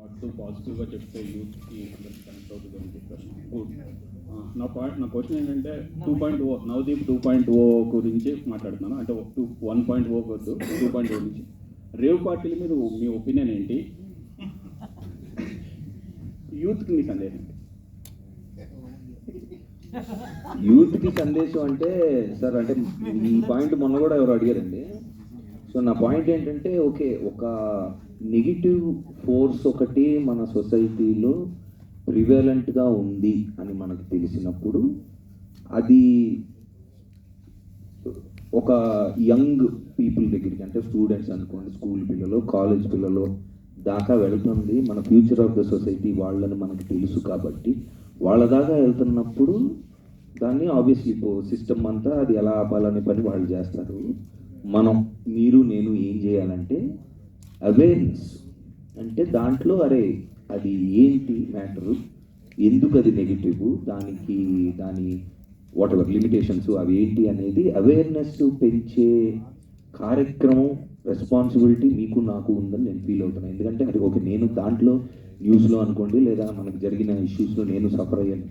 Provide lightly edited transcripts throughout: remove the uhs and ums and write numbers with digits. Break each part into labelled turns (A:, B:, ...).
A: Positive పాజిటివ్గా చెప్తే యూత్కి అందరికి కనెక్ట్ అవుతుంది అని చెప్పారు. గుడ్. నా క్వశ్చన్ ఏంటంటే 2.0 నవదీప్ 2.0 గురించి మాట్లాడుతున్నాను. అంటే 1.0 వద్దు, 2.0 గురించి. రేవ్ పార్టీల మీద మీ ఒపీనియన్ ఏంటి? యూత్కి మీ సందేశం ఏంటి?
B: యూత్కి సందేశం అంటే సార్, అంటే ఈ పాయింట్ మొన్న కూడా ఎవరు అడిగారండి. సో నా పాయింట్ ఏంటంటే, ఓకే, ఒక నెగిటివ్ ఫోర్స్ ఒకటి మన సొసైటీలో ప్రివేలెంట్గా ఉంది అని మనకు తెలిసినప్పుడు అది ఒక యంగ్ పీపుల్ దగ్గరికి, అంటే స్టూడెంట్స్ అనుకోండి, స్కూల్ పిల్లలు, కాలేజ్ పిల్లలు దాకా వెళ్తుంది. మన ఫ్యూచర్ ఆఫ్ ద సొసైటీ వాళ్ళని మనకు తెలుసు కాబట్టి వాళ్ళ దాకా వెళ్తున్నప్పుడు దాన్ని ఆబ్వియస్లీ సిస్టమ్ అంతా అది ఎలా ఆపాలనే పని వాళ్ళు చేస్తారు. మనం, మీరు, నేను ఏం చేయాలంటే అవేర్నెస్, అంటే దాంట్లో అరే అది ఏంటి మ్యాటరు, ఎందుకు అది నెగిటివ్, దాని వాట్ ఎవర్ లిమిటేషన్స్ అవి ఏంటి అనేది అవేర్నెస్ పెంచే కార్యక్రమం, రెస్పాన్సిబిలిటీ మీకు నాకు ఉందని నేను ఫీల్ అవుతున్నాను. ఎందుకంటే అది ఓకే, నేను దాంట్లో న్యూస్లో అనుకోండి లేదా మనకు జరిగిన ఇష్యూస్లో నేను సఫర్ అయ్యాను.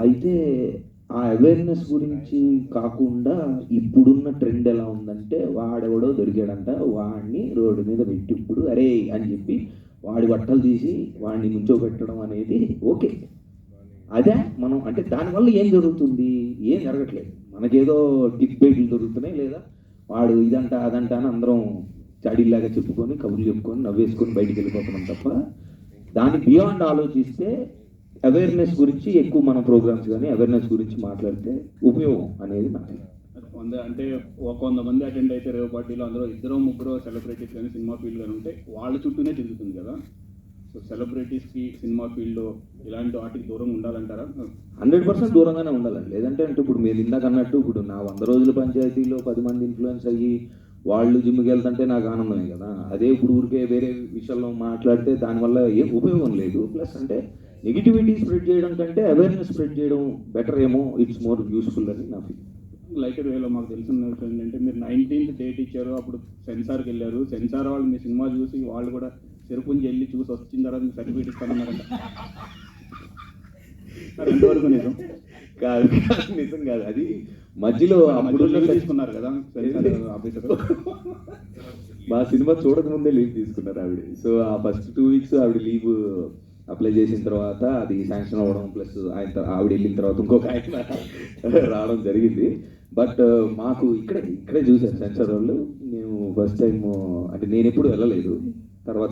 B: అయితే ఆ అవేర్నెస్ గురించి కాకుండా ఇప్పుడున్న ట్రెండ్ ఎలా ఉందంటే, వాడెవడో దొరికాడంట, వాడిని రోడ్డు మీద పెట్టి ఇప్పుడు అరే అని చెప్పి వాడి బట్టలు తీసి వాడిని నుంచోబెట్టడం అనేది ఓకే. అదే మనం అంటే దానివల్ల ఏం జరుగుతుంది? ఏం జరగట్లేదు. మనకేదో టిక్ బైట్లు దొరుకుతున్నాయి, లేదా వాడు ఇదంట అదంట అని అందరం చాడీలాగా చెప్పుకొని కబుర్లు చెప్పుకొని నవ్వేసుకొని బయటికి వెళ్ళిపోతున్నాం తప్ప దాని బియాండ్ ఆలోచిస్తే అవేర్నెస్ గురించి ఎక్కువ మన ప్రోగ్రామ్స్ కానీ అవేర్నెస్ గురించి మాట్లాడితే ఉపయోగం అనేది నాకు.
A: అంటే 100 మంది అటెండ్ అయితే రేవ్ పార్టీలో అందులో 2-3 సెలబ్రిటీస్ కానీ సినిమా ఫీల్డ్ కానీ ఉంటే వాళ్ళ చుట్టూనే తిరుగుతుంది కదా. సో సెలబ్రిటీస్కి సినిమా ఫీల్డ్లో ఇలాంటి వాటికి దూరంగా ఉండాలంటారా?
B: 100% దూరంగానే ఉండాలండి. లేదంటే అంటే ఇప్పుడు మీరు ఇందాక అన్నట్టు ఇప్పుడు నా 100 రోజుల పంచాయతీలో 10 మంది ఇన్ఫ్లుయెన్స్ అయ్యి వాళ్ళు జిమ్కి వెళ్తుంటే నాకు ఆనందమే కదా. అదే ఇప్పుడు ఊరికే వేరే విషయాల్లో మాట్లాడితే దానివల్ల ఏం ఉపయోగం లేదు. ప్లస్ అంటే నెగిటివిటీ స్ప్రెడ్ చేయడం కంటే అవేర్నెస్ స్ప్రెడ్ చేయడం బెటర్ ఏమో, ఇట్స్ మోర్ యూస్ఫుల్ అని నా ఫీల్.
A: లైక్ వేలో మాకు తెలిసిన ఏంటంటే మీరు 19th డేట్ ఇచ్చారు, అప్పుడు సెన్సార్కి వెళ్ళారు. సెన్సార్ వాళ్ళు మీ సినిమా చూసి వాళ్ళు కూడా చెరుపుంచి వెళ్ళి చూసి వచ్చిన తర్వాత మీకు సర్టిఫికేట్ ఇస్తానన్నారంట. ఎంతవరకు నిజం?
B: కాదు, నిజం కాదు. అది మధ్యలో అప్పుడు
A: తీసుకున్నారు కదా సెన్సార్ ఆఫీసర్.
B: మా సినిమా చూడకముందే లీవ్ తీసుకున్నారు ఆవిడ. సో ఆ ఫస్ట్ 2 weeks ఆవిడ లీవ్ అప్లై చేసిన తర్వాత అది శాంక్షన్ అవ్వడం, ప్లస్ ఆవిడ వెళ్ళిన తర్వాత ఇంకొక ఆయన రావడం జరిగింది. బట్ మాకు ఇక్కడే చూశారు సెన్సార్ వాళ్ళు. మేము ఫస్ట్ టైం, అంటే నేను ఎప్పుడు వెళ్ళలేదు. తర్వాత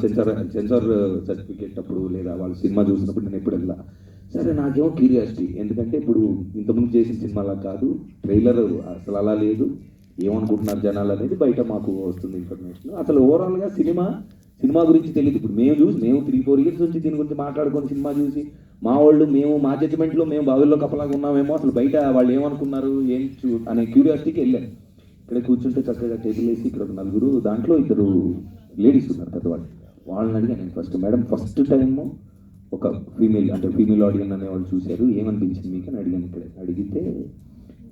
B: సెన్సార్ సర్టిఫికేట్ అప్పుడు లేదా వాళ్ళ సినిమా చూసినప్పుడు నేను ఎప్పుడు వెళ్ళా. సరే, నాకేమో క్యూరియాసిటీ, ఎందుకంటే ఇప్పుడు ఇంతకుముందు చేసిన సినిమాలా కాదు, ట్రైలర్ అసలు అలా లేదు, ఏమనుకుంటున్నారు జనాలు అనేది బయట మాకు వస్తుంది ఇన్ఫర్మేషన్. అసలు ఓవరాల్గా సినిమా గురించి తెలియదు. ఇప్పుడు మేము 3-4 years నుంచి దీని గురించి మాట్లాడుకొని సినిమా చూసి మా జడ్జిమెంట్లో మేము బావిల్లో కప్పలాగా ఉన్నామేమో, అసలు బయట వాళ్ళు ఏమనుకున్నారు అనే క్యూరియాసిటీకి వెళ్ళాను. ఇక్కడ కూర్చుంటే చక్కగా టేబుల్ వేసి ఇక్కడ ఒక 4, దాంట్లో 2 లేడీస్ ఉన్నారు పెద్దవాళ్ళు. వాళ్ళని అడిగాను నేను ఫస్ట్, మేడం ఫస్ట్ టైము ఒక ఫీమేల్ ఆడియన్స్ అనేవాళ్ళు చూశారు, ఏమనిపించింది మీకు అని అడిగాను. ఇక్కడ అడిగితే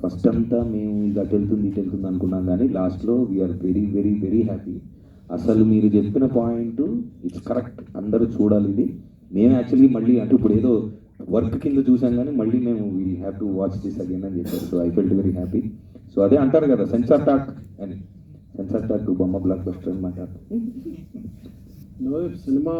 B: ఫస్ట్ అంతా మేము ఇది అటు వెళ్తుంది అనుకున్నాం, కానీ లాస్ట్లో we are very very very happy. అసలు మీరు చెప్పిన పాయింట్ ఇట్స్ కరెక్ట్, అందరూ చూడాలి ఇది. మేము యాక్చువల్లీ మళ్ళీ అంటే ఇప్పుడు ఏదో వర్క్ కింద చూసాం, కానీ మళ్ళీ మేము we have to watch this again అని చెప్పారు. So I felt very happy. So అదే అంటారు కదా సెన్సార్ టాక్ బొమ్మ బ్లాక్ బస్టర్ అనమాట.
A: సినిమా